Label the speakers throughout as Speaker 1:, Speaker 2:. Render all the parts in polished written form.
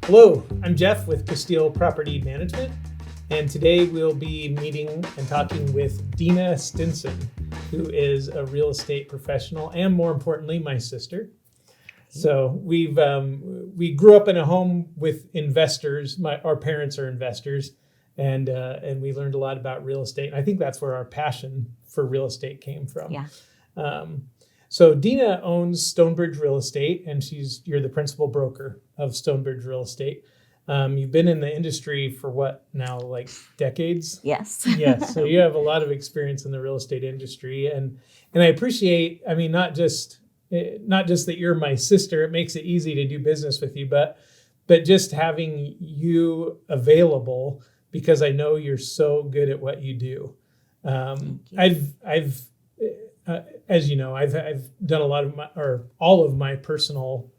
Speaker 1: Hello, I'm Jeff with Castile Property Management, and today we'll be meeting and talking with Dina Stinson, who is a real estate professional and, more importantly, my sister. So we grew up in a home with investors. Our parents are investors, and we learned a lot about real estate. And I think that's where our passion for real estate came from.
Speaker 2: Yeah.
Speaker 1: So Dina owns Stonebridge Real Estate, and you're the principal broker of Stonebridge Real Estate. You've been in the industry for what now, like decades?
Speaker 2: Yes.
Speaker 1: Yes. So you have a lot of experience in the real estate industry, and I appreciate. I mean, not just that you're my sister. It makes it easy to do business with you, but just having you available because I know you're so good at what you do. I've as you know, I've done a lot of all of my personal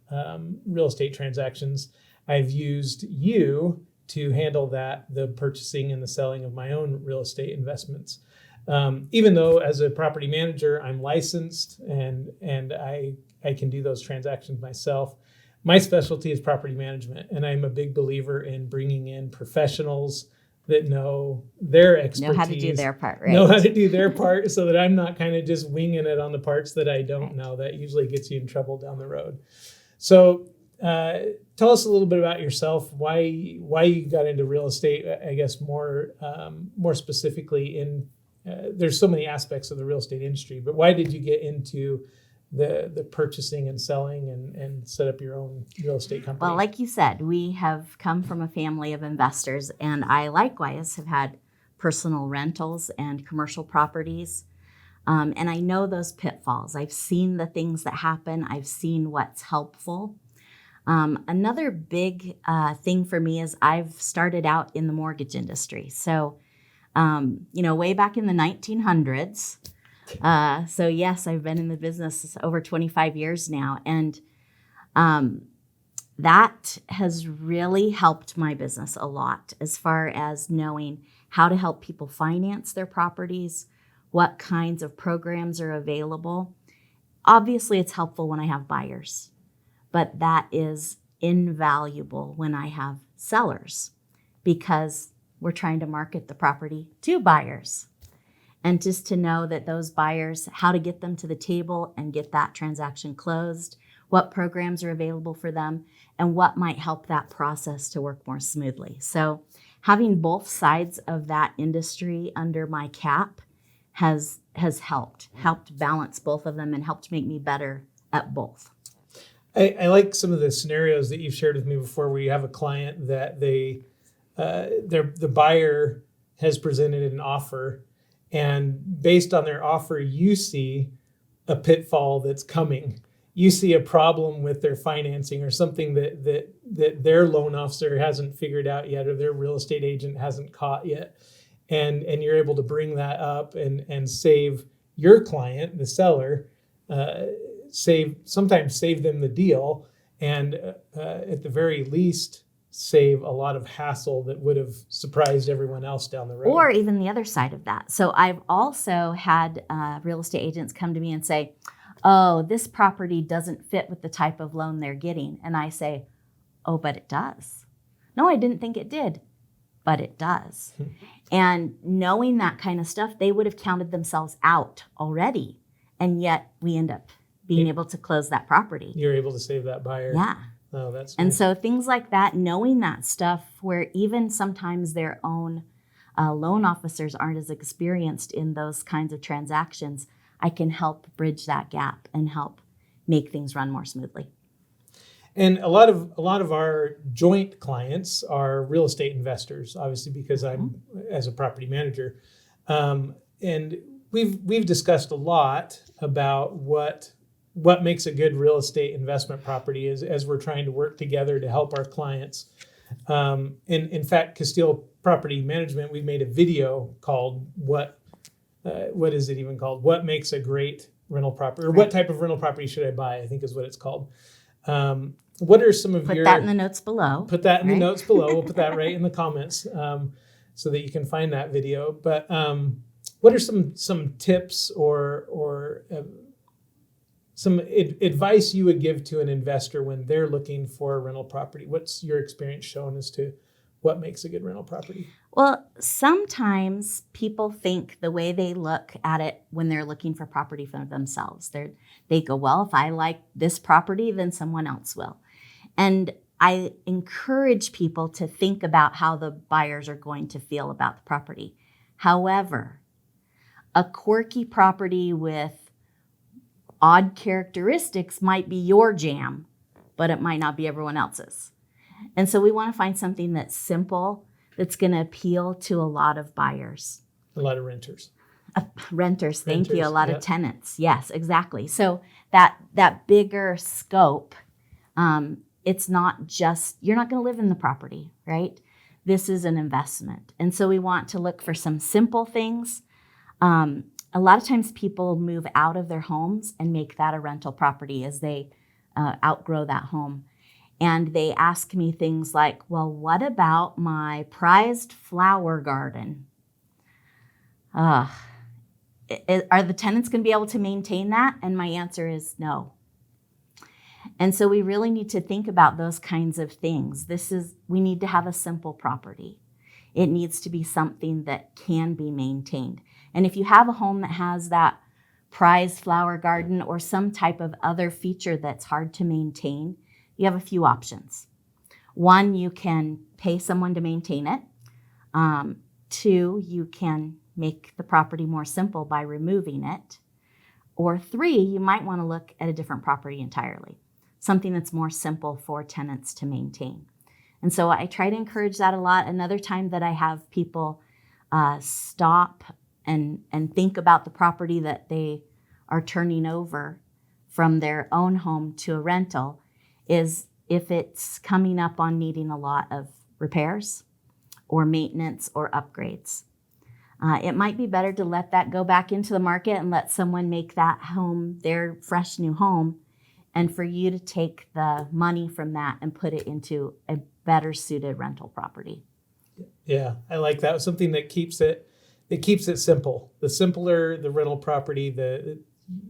Speaker 1: real estate transactions. I've used you to handle the purchasing and the selling of my own real estate investments. Even though as a property manager, I'm licensed and I can do those transactions myself. My specialty is property management, and I'm a big believer in bringing in professionals that know their expertise,
Speaker 2: know how to do their part, right?
Speaker 1: Know how to do their part, so that I'm not kind of just winging it on the parts that I don't know. That usually gets you in trouble down the road. So tell us a little bit about yourself. Why you got into real estate? I guess more specifically in there's so many aspects of the real estate industry, but why did you get into the purchasing and selling and set up your own real estate company?
Speaker 2: Well, like you said, we have come from a family of investors, and I likewise have had personal rentals and commercial properties. And I know those pitfalls. I've seen the things that happen. I've seen what's helpful. Another big thing for me is I've started out in the mortgage industry. So, way back in the 1900s. So yes, I've been in the business over 25 years now. And that has really helped my business a lot as far as knowing how to help people finance their properties, what kinds of programs are available. Obviously, it's helpful when I have buyers, but that is invaluable when I have sellers because we're trying to market the property to buyers. And just to know that those buyers, how to get them to the table and get that transaction closed, what programs are available for them, and what might help that process to work more smoothly. So having both sides of that industry under my cap has helped balance both of them and helped make me better at both.
Speaker 1: I like some of the scenarios that you've shared with me before where you have a client that the buyer has presented an offer, and based on their offer, you see a pitfall that's coming. You see a problem with their financing or something that their loan officer hasn't figured out yet or their real estate agent hasn't caught yet. And you're able to bring that up and save your client, the seller, sometimes save them the deal, and at the very least save a lot of hassle that would have surprised everyone else down the road.
Speaker 2: Or even the other side of that. So I've also had real estate agents come to me and say, oh, this property doesn't fit with the type of loan they're getting. And I say, oh, but it does. No, I didn't think it did, but it does. And knowing that kind of stuff, they would have counted themselves out already. And yet we end up being able to close that property.
Speaker 1: You're able to save that buyer.
Speaker 2: Yeah.
Speaker 1: Oh, that's
Speaker 2: and
Speaker 1: nice.
Speaker 2: So things like that, knowing that stuff where even sometimes their own loan officers aren't as experienced in those kinds of transactions, I can help bridge that gap and help make things run more smoothly.
Speaker 1: And a lot of our joint clients are real estate investors, obviously, because I'm as a property manager, and we've discussed a lot about what makes a good real estate investment property is as we're trying to work together to help our clients. In fact, Castile Property Management, we've made a video called what is it even called? What makes a great rental property, or what type of rental property should I buy? I think is what it's called. What are some of
Speaker 2: Put that in the notes below.
Speaker 1: Put that in the notes below. We'll put that right in the comments so that you can find that video. But what are some tips or advice you would give to an investor when they're looking for a rental property. What's your experience shown as to what makes a good rental property?
Speaker 2: Well, sometimes people think the way they look at it when they're looking for property for themselves. They go, well, if I like this property, then someone else will. And I encourage people to think about how the buyers are going to feel about the property. However, a quirky property with odd characteristics might be your jam, but it might not be everyone else's. And so we want to find something that's simple, that's going to appeal to a lot of buyers.
Speaker 1: A lot of renters.
Speaker 2: Renters, thank you. A lot
Speaker 1: yeah.
Speaker 2: of tenants. Yes, exactly. So that bigger scope, it's not just, you're not going to live in the property, right? This is an investment. And so we want to look for some simple things. A lot of times people move out of their homes and make that a rental property as they outgrow that home. And they ask me things like, well, what about my prized flower garden? Are the tenants going to be able to maintain that? And my answer is no. And so we really need to think about those kinds of things. We need to have a simple property. It needs to be something that can be maintained. And if you have a home that has that prized flower garden or some type of other feature that's hard to maintain, you have a few options. One, you can pay someone to maintain it. Two, you can make the property more simple by removing it. Or three, you might want to look at a different property entirely, something that's more simple for tenants to maintain. And so I try to encourage that a lot. Another time that I have people stop and think about the property that they are turning over from their own home to a rental is if it's coming up on needing a lot of repairs or maintenance or upgrades. It might be better to let that go back into the market and let someone make that home their fresh new home, and for you to take the money from that and put it into a better suited rental property.
Speaker 1: Yeah, I like that. Something that keeps it simple. The simpler the rental property,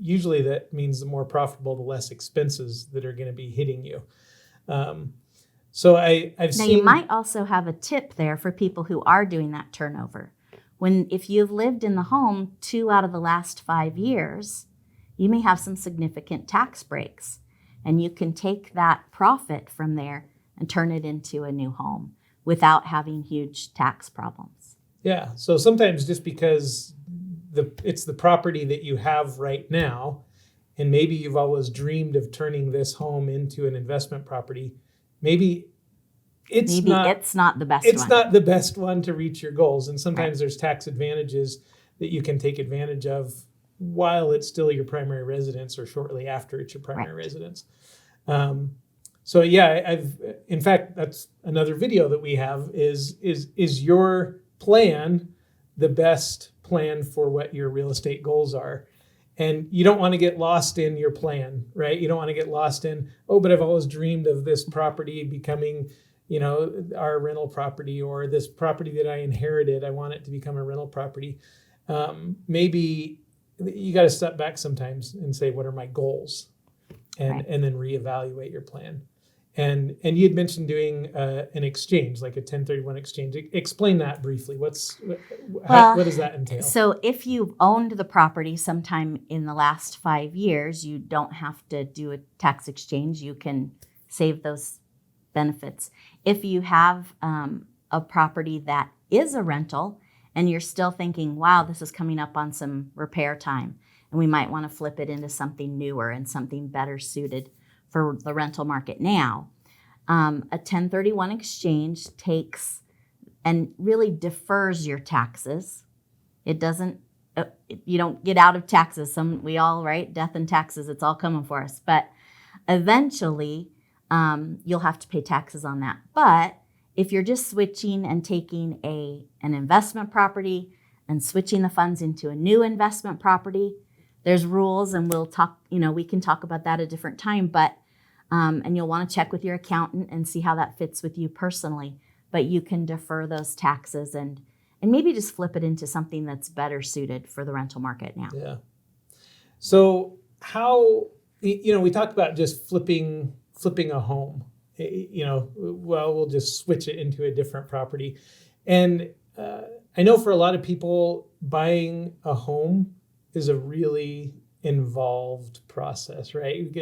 Speaker 1: usually that means the more profitable, the less expenses that are going to be hitting you. So I've seen.
Speaker 2: Now you might also have a tip there for people who are doing that turnover. If you've lived in the home 2 out of the last 5 years, you may have some significant tax breaks, and you can take that profit from there and turn it into a new home without having huge tax problems.
Speaker 1: Yeah. So sometimes just because it's the property that you have right now, and maybe you've always dreamed of turning this home into an investment property, maybe it's not the best one. It's not the best one to reach your goals. And sometimes there's tax advantages that you can take advantage of while it's still your primary residence or shortly after it's your primary residence. So yeah, in fact, that's another video that we have is your plan the best plan for what your real estate goals are? And you don't want to get lost in your plan, right? You don't want to get lost in, but I've always dreamed of this property becoming, our rental property, or this property that I inherited, I want it to become a rental property. Maybe you got to step back sometimes and say, what are my goals? And then reevaluate your plan. And you had mentioned doing an exchange, like a 1031 exchange. Explain that briefly. What does that entail?
Speaker 2: So if you've owned the property sometime in the last 5 years, you don't have to do a tax exchange. You can save those benefits. If you have a property that is a rental and you're still thinking, wow, this is coming up on some repair time, and we might want to flip it into something newer and something better suited for the rental market now. A 1031 exchange takes and really defers your taxes. It doesn't, you don't get out of taxes. We all, right? Death and taxes, it's all coming for us. But eventually, you'll have to pay taxes on that. But if you're just switching and taking an investment property and switching the funds into a new investment property, there's rules, and we'll talk, we can talk about that at a different time, but and you'll want to check with your accountant and see how that fits with you personally. But you can defer those taxes and maybe just flip it into something that's better suited for the rental market now.
Speaker 1: Yeah. So how we talk about just flipping a home. Well, we'll just switch it into a different property. And I know for a lot of people, buying a home is a really involved process, right?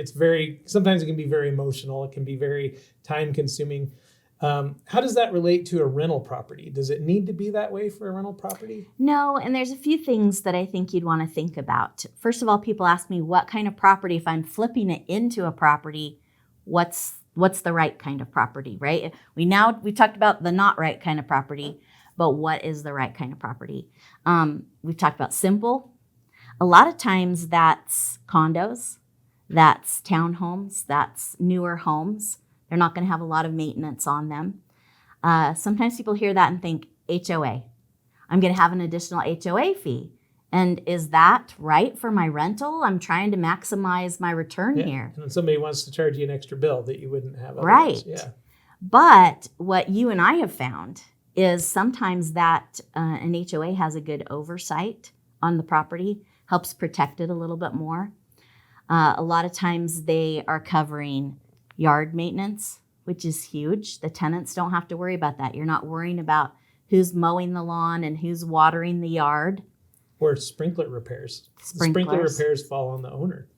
Speaker 1: Sometimes it can be very emotional. It can be very time consuming. How does that relate to a rental property? Does it need to be that way for a rental property?
Speaker 2: No, and there's a few things that I think you'd want to think about. First of all, people ask me what kind of property, if I'm flipping it into a property, what's the right kind of property, right? We talked about the not right kind of property, but what is the right kind of property? We've talked about simple. A lot of times that's condos, that's townhomes, that's newer homes. They're not going to have a lot of maintenance on them. Sometimes people hear that and think HOA. I'm going to have an additional HOA fee. And is that right for my rental? I'm trying to maximize my return here.
Speaker 1: And somebody wants to charge you an extra bill that you wouldn't have otherwise.
Speaker 2: Right.
Speaker 1: Yeah.
Speaker 2: But what you and I have found is sometimes that an HOA has a good oversight on the property, helps protect it a little bit more. A lot of times they are covering yard maintenance, which is huge. The tenants don't have to worry about that. You're not worrying about who's mowing the lawn and who's watering the yard.
Speaker 1: Or sprinkler repairs. Sprinkler repairs fall on the owner.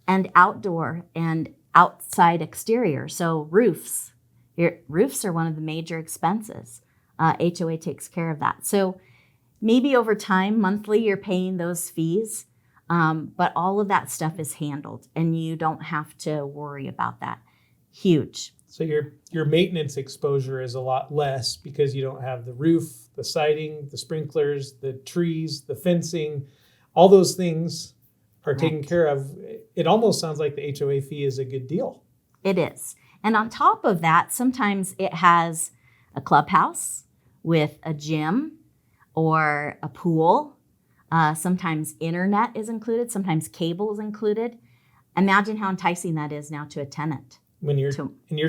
Speaker 2: And outdoor and outside exterior. So roofs. Roofs are one of the major expenses. HOA takes care of that. So maybe over time, monthly, you're paying those fees. But all of that stuff is handled and you don't have to worry about that. Huge.
Speaker 1: So your maintenance exposure is a lot less because you don't have the roof, the siding, the sprinklers, the trees, the fencing. All those things are taken care of. It almost sounds like the HOA fee is a good deal.
Speaker 2: It is. And on top of that, sometimes it has a clubhouse with a gym or a pool. Sometimes internet is included. Sometimes cable is included. Imagine how enticing that is now to a tenant.
Speaker 1: And you're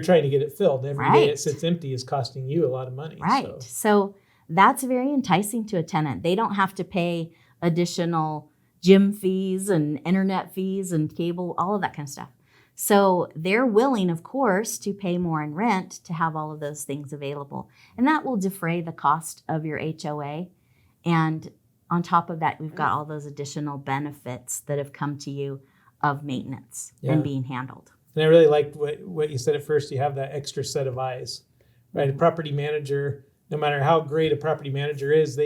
Speaker 1: trying to get it filled. Every day it sits empty is costing you a lot of money.
Speaker 2: Right. So that's very enticing to a tenant. They don't have to pay additional gym fees and internet fees and cable, all of that kind of stuff. So they're willing, of course, to pay more in rent to have all of those things available. And that will defray the cost of your HOA. And on top of that, we've got all those additional benefits that have come to you of maintenance and being handled.
Speaker 1: And I really liked what you said at first. You have that extra set of eyes, right? A property manager, no matter how great a property manager is,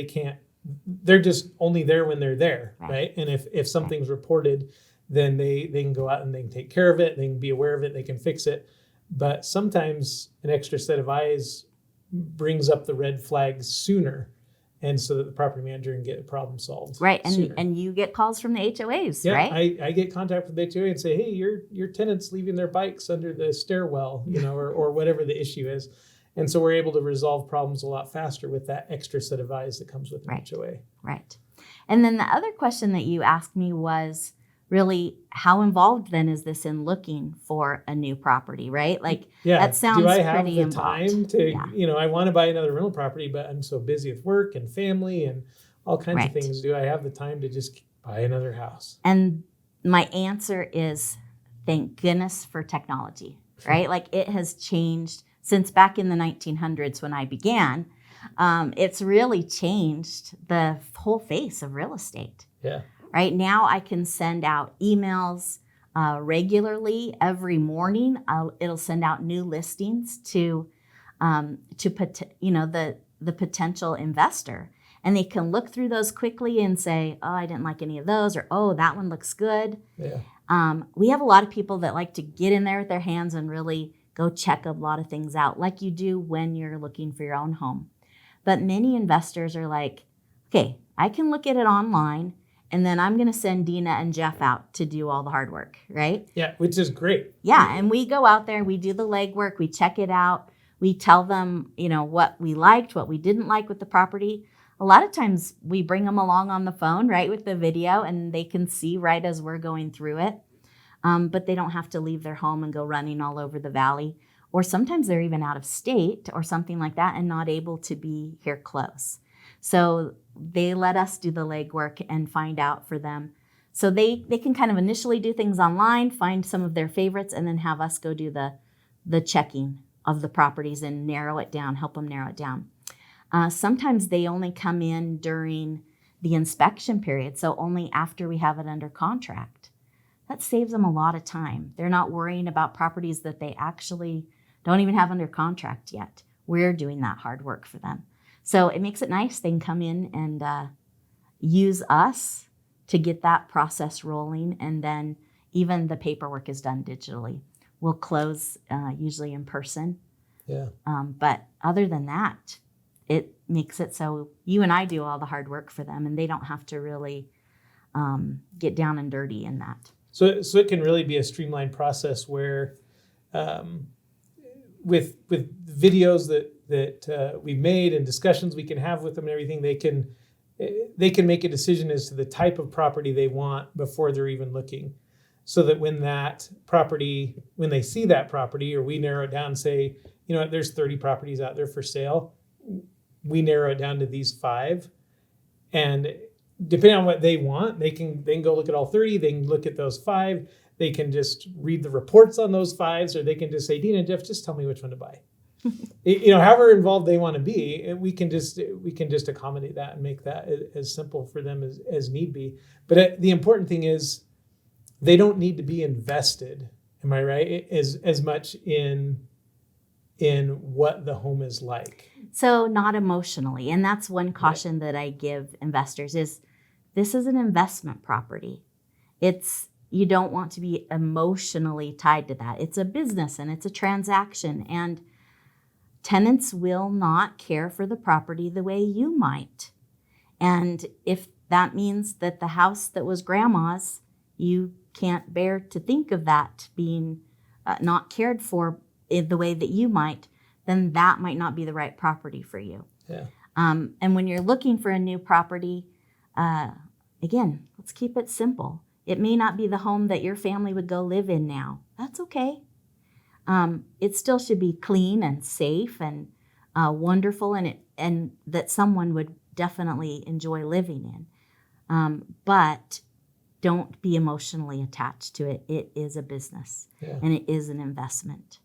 Speaker 1: they're just only there when they're there, right? And if something's reported, then they can go out and they can take care of it. They can be aware of it. They can fix it. But sometimes an extra set of eyes brings up the red flags sooner. And so that the property manager can get a problem solved.
Speaker 2: Right. And you get calls from the HOAs, right?
Speaker 1: I get contact with the HOA and say, hey, your tenant's leaving their bikes under the stairwell, or whatever the issue is. And so we're able to resolve problems a lot faster with that extra set of eyes that comes with an HOA. Right.
Speaker 2: And then the other question that you asked me was really, how involved then is this in looking for a new property, right? Like that sounds pretty involved.
Speaker 1: Do I have the time to, I want to buy another rental property, but I'm so busy with work and family and all kinds of things. Do I have the time to just buy another house?
Speaker 2: And my answer is thank goodness for technology, right? Like it has changed since back in the 1900s when I began. It's really changed the whole face of real estate.
Speaker 1: Yeah.
Speaker 2: Right now, I can send out emails regularly every morning. It'll send out new listings to the potential investor, and they can look through those quickly and say, "Oh, I didn't like any of those," or "Oh, that one looks good."
Speaker 1: Yeah.
Speaker 2: We have a lot of people that like to get in there with their hands and really go check a lot of things out, like you do when you're looking for your own home. But many investors are like, "Okay, I can look at it online." And then I'm going to send Dina and Jeff out to do all the hard work, right?
Speaker 1: Yeah, which is great.
Speaker 2: Yeah, and we go out there, we do the legwork, we check it out. We tell them, what we liked, what we didn't like with the property. A lot of times we bring them along on the phone, right, with the video, and they can see right as we're going through it. But they don't have to leave their home and go running all over the valley. Or sometimes they're even out of state or something like that and not able to be here close. So they let us do the legwork and find out for them So they can kind of initially do things online, find some of their favorites, and then have us go do the checking of the properties and narrow it down, help them narrow it down. Sometimes they only come in during the inspection period, so only after we have it under contract. That saves them a lot of time. They're not worrying about properties that they actually don't even have under contract yet. We're doing that hard work for them. So it makes it nice. They can come in and use us to get that process rolling, and then even the paperwork is done digitally. We'll close usually in person.
Speaker 1: Yeah.
Speaker 2: But other than that, it makes it so you and I do all the hard work for them, and they don't have to really get down and dirty in that.
Speaker 1: So it can really be a streamlined process where, with videos that we've made and discussions we can have with them and everything, they can make a decision as to the type of property they want before they're even looking. So that when they see that property, or we narrow it down and say, there's 30 properties out there for sale, we narrow it down to these 5. And depending on what they want, they can go look at all 30, they can look at those 5, they can just read the reports on those 5s, or they can just say, Dean and Jeff, just tell me which one to buy. However involved they want to be, we can just accommodate that and make that as simple for them as need be. But the important thing is, they don't need to be invested, am I right, as much in what the home is like.
Speaker 2: So not emotionally. And that's one caution that I give investors is this is an investment property. You don't want to be emotionally tied to that. It's a business and it's a transaction, and tenants will not care for the property the way you might. And if that means that the house that was grandma's, you can't bear to think of that being not cared for in the way that you might, then that might not be the right property for you.
Speaker 1: Yeah.
Speaker 2: And when you're looking for a new property, again, let's keep it simple. It may not be the home that your family would go live in now. That's okay. It still should be clean and safe and wonderful, and that someone would definitely enjoy living in. But don't be emotionally attached to it. It is a business, and it is an investment.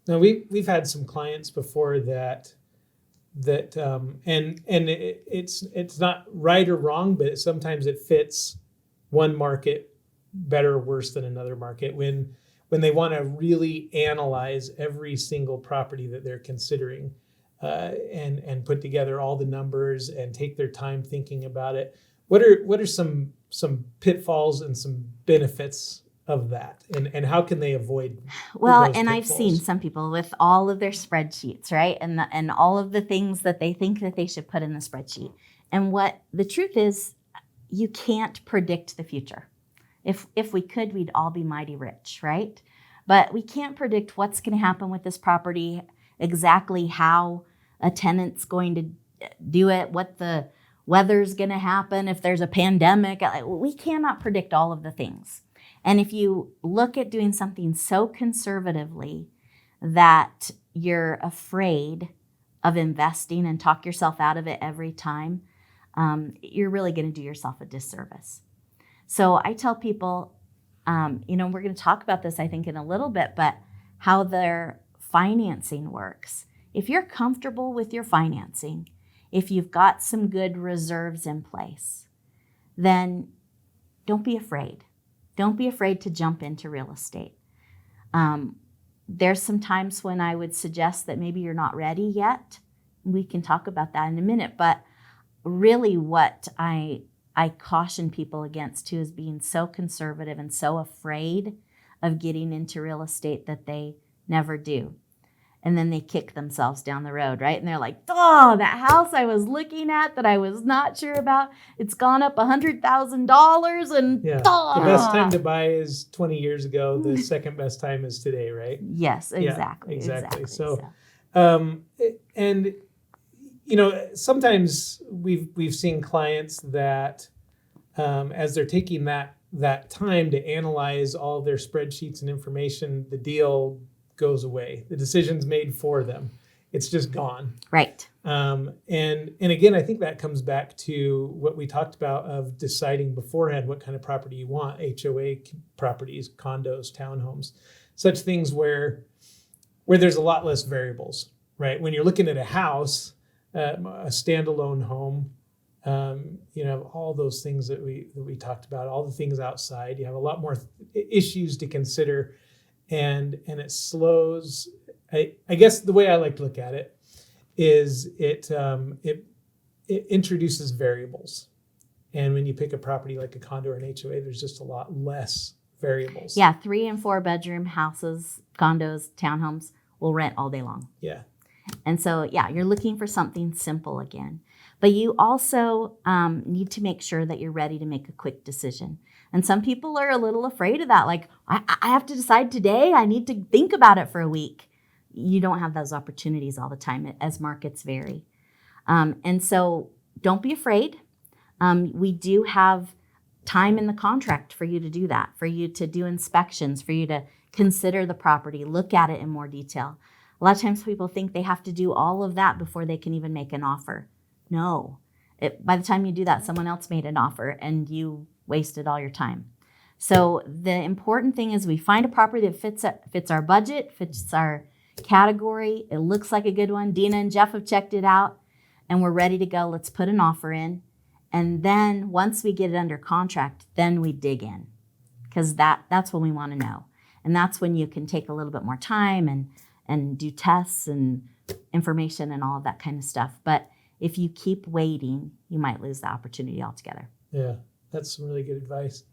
Speaker 1: Now we've had some clients before that it's not right or wrong, but sometimes it fits one market better or worse than another market when they want to really analyze every single property that they're considering and put together all the numbers and take their time thinking about it. What are some pitfalls and some benefits of that, and how can they avoid
Speaker 2: well
Speaker 1: those
Speaker 2: and
Speaker 1: pitfalls?
Speaker 2: I've seen some people with all of their spreadsheets, right, and all of the things that they think that they should put in the spreadsheet. And what the truth is, you can't predict the future. If we could, we'd all be mighty rich, right? But we can't predict what's going to happen with this property, exactly how a tenant's going to do it, what the weather's going to happen, if there's a pandemic. We cannot predict all of the things. And if you look at doing something so conservatively that you're afraid of investing and talk yourself out of it every time, you're really going to do yourself a disservice. So I tell people, we're going to talk about this, I think, in a little bit, but how their financing works. If you're comfortable with your financing, if you've got some good reserves in place, then don't be afraid. Don't be afraid to jump into real estate. There's some times when I would suggest that maybe you're not ready yet. We can talk about that in a minute, but really what I caution people against too is being so conservative and so afraid of getting into real estate that they never do. And then they kick themselves down the road, right? And they're like, oh, that house I was looking at that I was not sure about, it's gone up $100,000 and
Speaker 1: the best time to buy is 20 years ago. The second best time is today, right?
Speaker 2: Yes, exactly.
Speaker 1: Yeah, exactly. So, and sometimes we've seen clients that as they're taking that time to analyze all of their spreadsheets and information, the deal goes away. The decision's made for them. it's just gone.
Speaker 2: Right.
Speaker 1: And again, I think that comes back to what we talked about of deciding beforehand what kind of property you want: HOA properties, condos, townhomes, such things where there's a lot less variables, right? When you're looking at a house, a standalone home, all those things that we talked about, all the things outside, you have a lot more issues to consider, and it slows. I guess the way I like to look at it is it introduces variables, and when you pick a property like a condo or an HOA, there's just a lot less variables.
Speaker 2: Yeah, 3 and 4 bedroom houses, condos, townhomes will rent all day long.
Speaker 1: Yeah.
Speaker 2: And so, yeah, you're looking for something simple again. But you also need to make sure that you're ready to make a quick decision. And some people are a little afraid of that. Like, I have to decide today. I need to think about it for a week. You don't have those opportunities all the time as markets vary. And so don't be afraid. We do have time in the contract for you to do that, for you to do inspections, for you to consider the property, look at it in more detail. A lot of times people think they have to do all of that before they can even make an offer. No. By the time you do that, someone else made an offer and you wasted all your time. So the important thing is we find a property that fits our budget, fits our category. It looks like a good one. Dina and Jeff have checked it out and we're ready to go. Let's put an offer in. And then once we get it under contract, then we dig in, because that's when we want to know. And that's when you can take a little bit more time and do tests and information and all of that kind of stuff. But if you keep waiting, you might lose the opportunity altogether.
Speaker 1: Yeah, that's some really good advice.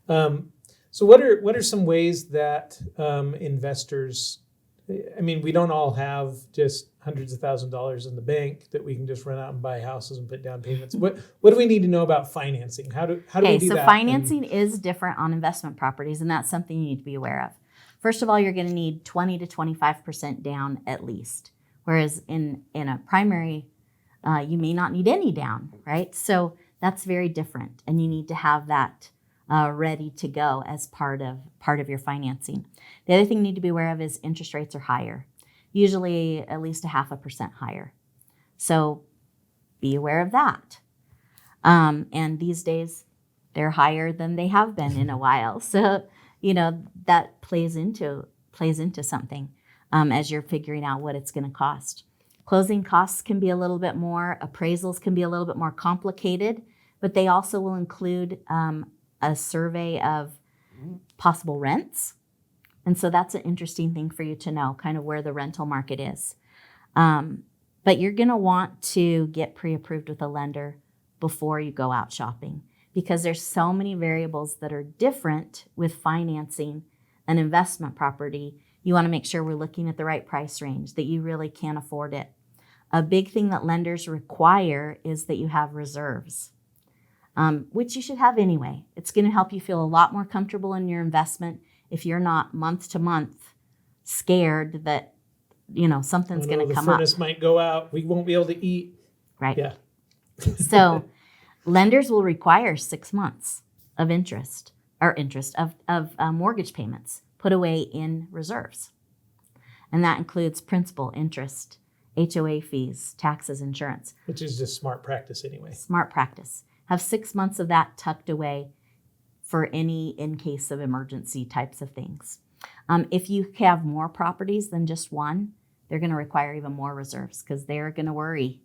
Speaker 1: So what are some ways that investors, I mean, we don't all have just hundreds of $1,000s in the bank that we can just run out and buy houses and put down payments. What do we need to know about financing? How do we do that?
Speaker 2: Okay, so financing is different on investment properties, and that's something you need to be aware of. First of all, you're going to need 20 to 25% down at least, whereas in a primary, you may not need any down, right? So that's very different, and you need to have that ready to go as part of your financing. The other thing you need to be aware of is interest rates are higher, usually at least 0.5% higher. So be aware of that. And these days, they're higher than they have been in a while. So, that plays into something as you're figuring out what it's going to cost. Closing costs can be a little bit more, appraisals can be a little bit more complicated, but they also will include a survey of possible rents. And so that's an interesting thing for you to know, kind of where the rental market is. But you're going to want to get pre-approved with a lender before you go out shopping, because there's so many variables that are different with financing an investment property. You want to make sure we're looking at the right price range, that you really can afford it. A big thing that lenders require is that you have reserves, which you should have anyway. It's going to help you feel a lot more comfortable in your investment if you're not month to month scared that something's going to come up.
Speaker 1: The furnace might go out. We won't be able to eat.
Speaker 2: Right.
Speaker 1: Yeah.
Speaker 2: So lenders will require 6 months of mortgage payments put away in reserves. And that includes principal, interest, HOA fees, taxes, insurance.
Speaker 1: Which is just smart practice anyway.
Speaker 2: Smart practice. Have 6 months of that tucked away for any in case of emergency types of things. If you have more properties than just one, they're going to require even more reserves, because they're going to worry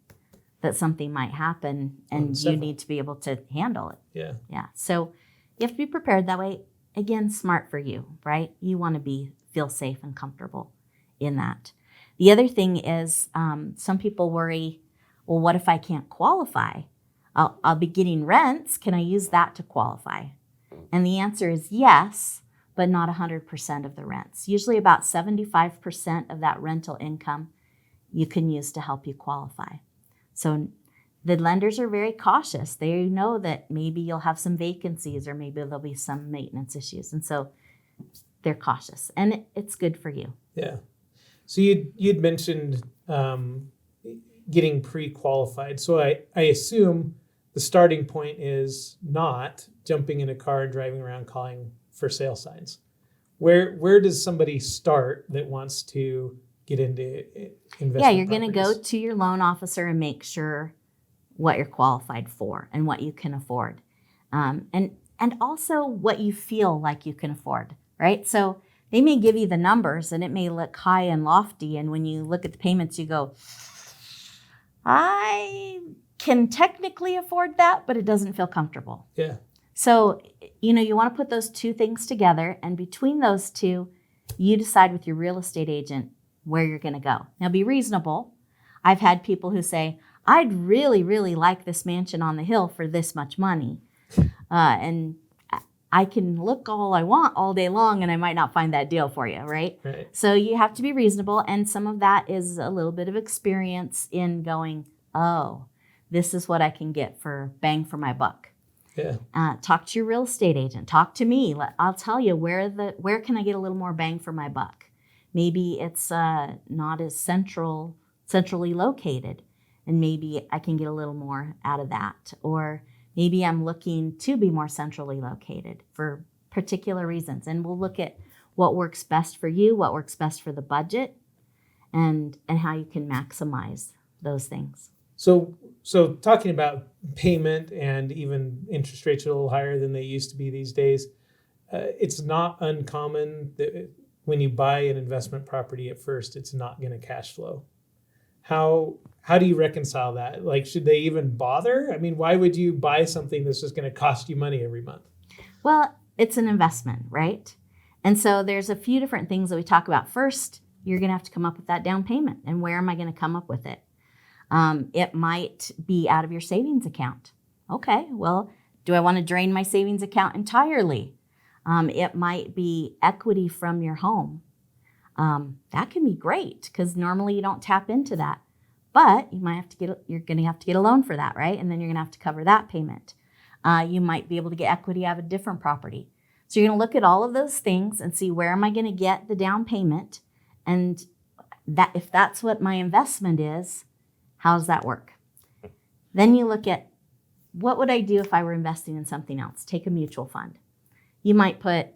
Speaker 2: that something might happen and you need to be able to handle it.
Speaker 1: Yeah.
Speaker 2: Yeah. So you have to be prepared that way. Again, smart for you, right? You want to feel safe and comfortable in that. The other thing is some people worry, well, what if I can't qualify? I'll be getting rents. Can I use that to qualify? And the answer is yes, but not 100% of the rents. Usually about 75% of that rental income you can use to help you qualify. So the lenders are very cautious. They know that maybe you'll have some vacancies or maybe there'll be some maintenance issues. And so they're cautious, and it's good for you.
Speaker 1: Yeah. So you'd mentioned getting pre-qualified. So I assume the starting point is not jumping in a car and driving around calling for sale signs. Where does somebody start that wants to get into investment.
Speaker 2: Yeah, you're going to go
Speaker 1: properties.
Speaker 2: to your loan officer and make sure what you're qualified for and what you can afford, and also what you feel like you can afford, right? So they may give you the numbers and it may look high and lofty, and when you look at the payments, you go, I can technically afford that, but it doesn't feel comfortable.
Speaker 1: Yeah.
Speaker 2: So, you want to put those two things together, and between those two, you decide with your real estate agent where you're going to go. Now, be reasonable. I've had people who say, I'd really, really like this mansion on the hill for this much money. And I can look all I want all day long, and I might not find that deal for you, right?
Speaker 1: Right.
Speaker 2: So you have to be reasonable, and some of that is a little bit of experience in going, oh, this is what I can get for bang for my buck.
Speaker 1: Yeah.
Speaker 2: Talk to your real estate agent. Talk to me. I'll tell you where can I get a little more bang for my buck. Maybe it's not as centrally located, and maybe I can get a little more out of that. Or maybe I'm looking to be more centrally located for particular reasons. And we'll look at what works best for you, what works best for the budget, and how you can maximize those things.
Speaker 1: So talking about payment and even interest rates are a little higher than they used to be these days, it's not uncommon that when you buy an investment property at first, it's not going to cash flow. How do you reconcile that? Like, should they even bother? I mean, why would you buy something that's just going to cost you money every month?
Speaker 2: Well, it's an investment, right? And so there's a few different things that we talk about. First, you're going to have to come up with that down payment. And where am I going to come up with it? It might be out of your savings account. Okay, well, do I want to drain my savings account entirely? It might be equity from your home. That can be great because normally you don't tap into that. But you're going to have to get a loan for that, right? And then you're going to have to cover that payment. You might be able to get equity out of a different property. So you're going to look at all of those things and see, where am I going to get the down payment? And that, if that's what my investment is, how does that work? Then you look at, what would I do if I were investing in something else? Take a mutual fund. You might put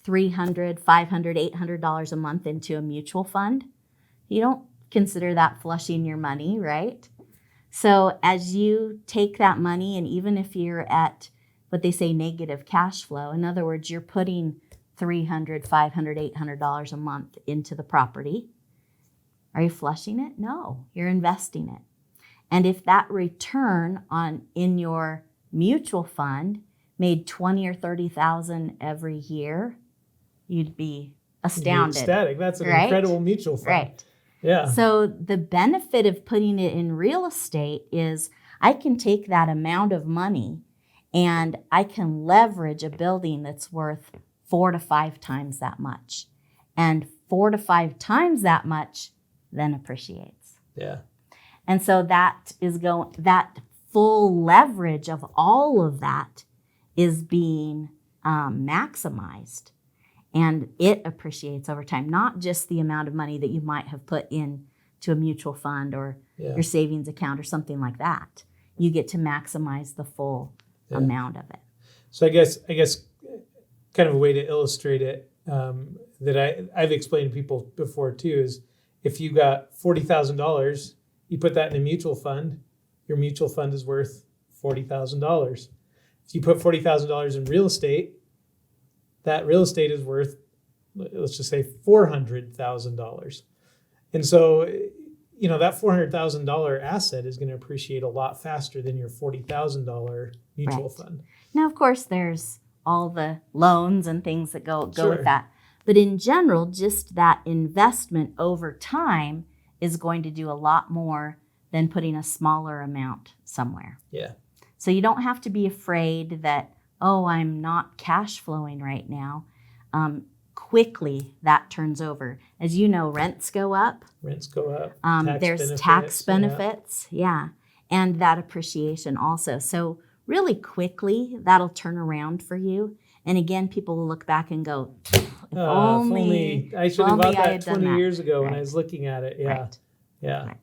Speaker 2: $300, $500, $800 a month into a mutual fund. You don't consider that flushing your money, right? So as you take that money, and even if you're at what they say negative cash flow, in other words, you're putting $300, $500, $800 a month into the property. Are you flushing it? No, you're investing it. And if that return in your mutual fund made $20,000 or $30,000 every year, you'd be astounded.
Speaker 1: You'd be ecstatic. That's an
Speaker 2: right?
Speaker 1: incredible mutual fund.
Speaker 2: Right.
Speaker 1: Yeah.
Speaker 2: So the benefit of putting it in real estate is I can take that amount of money and I can leverage a building that's worth 4 to 5 times that much. And 4 to 5 times that much then appreciates.
Speaker 1: Yeah.
Speaker 2: And so that full leverage of all of that is being maximized, and it appreciates over time, not just the amount of money that you might have put in to a mutual fund or your savings account or something like that. You get to maximize the full amount of it.
Speaker 1: So I guess kind of a way to illustrate it that I've explained to people before too is, if you got $40,000, you put that in a mutual fund, your mutual fund is worth $40,000. If you put $40,000 in real estate, that real estate is worth, let's just say, $400,000. And so, that $400,000 asset is going to appreciate a lot faster than your $40,000 mutual fund.
Speaker 2: Now, of course, there's all the loans and things that go
Speaker 1: Sure.
Speaker 2: with that. But in general, just that investment over time is going to do a lot more than putting a smaller amount somewhere.
Speaker 1: Yeah.
Speaker 2: So you don't have to be afraid that, I'm not cash flowing right now. Quickly that turns over. As you know, rents go up.
Speaker 1: Rents go up.
Speaker 2: There's tax benefits. Yeah. And that appreciation also. So really quickly, that'll turn around for you. And again, people will look back and go, if only
Speaker 1: I should have bought
Speaker 2: I
Speaker 1: that
Speaker 2: had done
Speaker 1: 20
Speaker 2: that.
Speaker 1: years ago when
Speaker 2: Right.
Speaker 1: I was looking at it. Yeah.
Speaker 2: Right.
Speaker 1: Yeah.
Speaker 2: Right.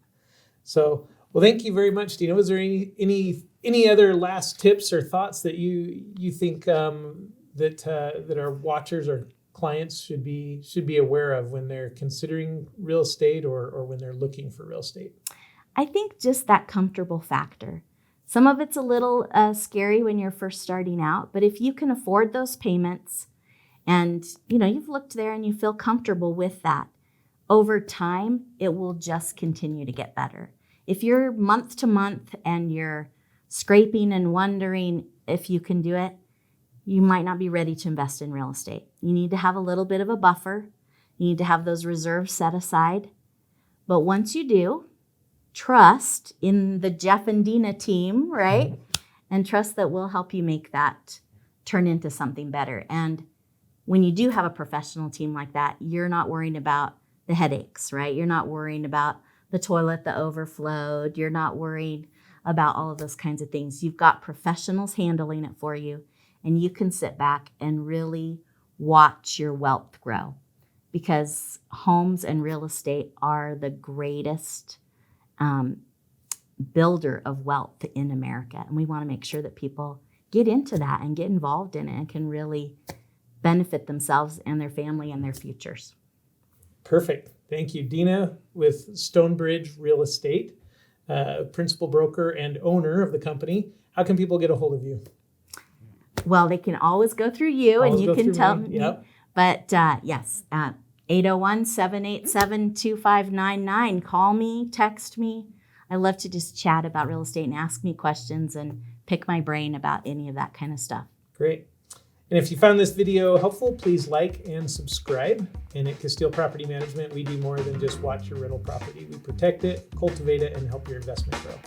Speaker 1: So, well, thank you very much, Dina. Was there any other last tips or thoughts that you think that our watchers clients should be aware of when they're considering real estate or when they're looking for real estate?
Speaker 2: I think just that comfortable factor. Some of it's a little scary when you're first starting out, but if you can afford those payments and you've looked there and you feel comfortable with that, over time, it will just continue to get better. If you're month to month and you're scraping and wondering if you can do it, you might not be ready to invest in real estate. You need to have a little bit of a buffer. You need to have those reserves set aside. But once you do, trust in the Jeff and Dina team, right? And trust that we'll help you make that turn into something better. And when you do have a professional team like that, you're not worrying about the headaches, right? You're not worrying about the toilet that overflowed. You're not worried about all of those kinds of things. You've got professionals handling it for you, and you can sit back and really watch your wealth grow, because homes and real estate are the greatest builder of wealth in America. And we want to make sure that people get into that and get involved in it and can really benefit themselves and their family and their futures.
Speaker 1: Perfect. Thank you. Dina with Stonebridge Real Estate, principal broker and owner of the company. How can people get a hold of you?
Speaker 2: Well, they can always go through you and you can tell me.
Speaker 1: Yep.
Speaker 2: But yes, 801-787-2599. Call me, text me. I love to just chat about real estate and ask me questions and pick my brain about any of that kind of stuff.
Speaker 1: Great. And if you found this video helpful, please like and subscribe. And at Castile Property Management, we do more than just watch your rental property. We protect it, cultivate it, and help your investment grow.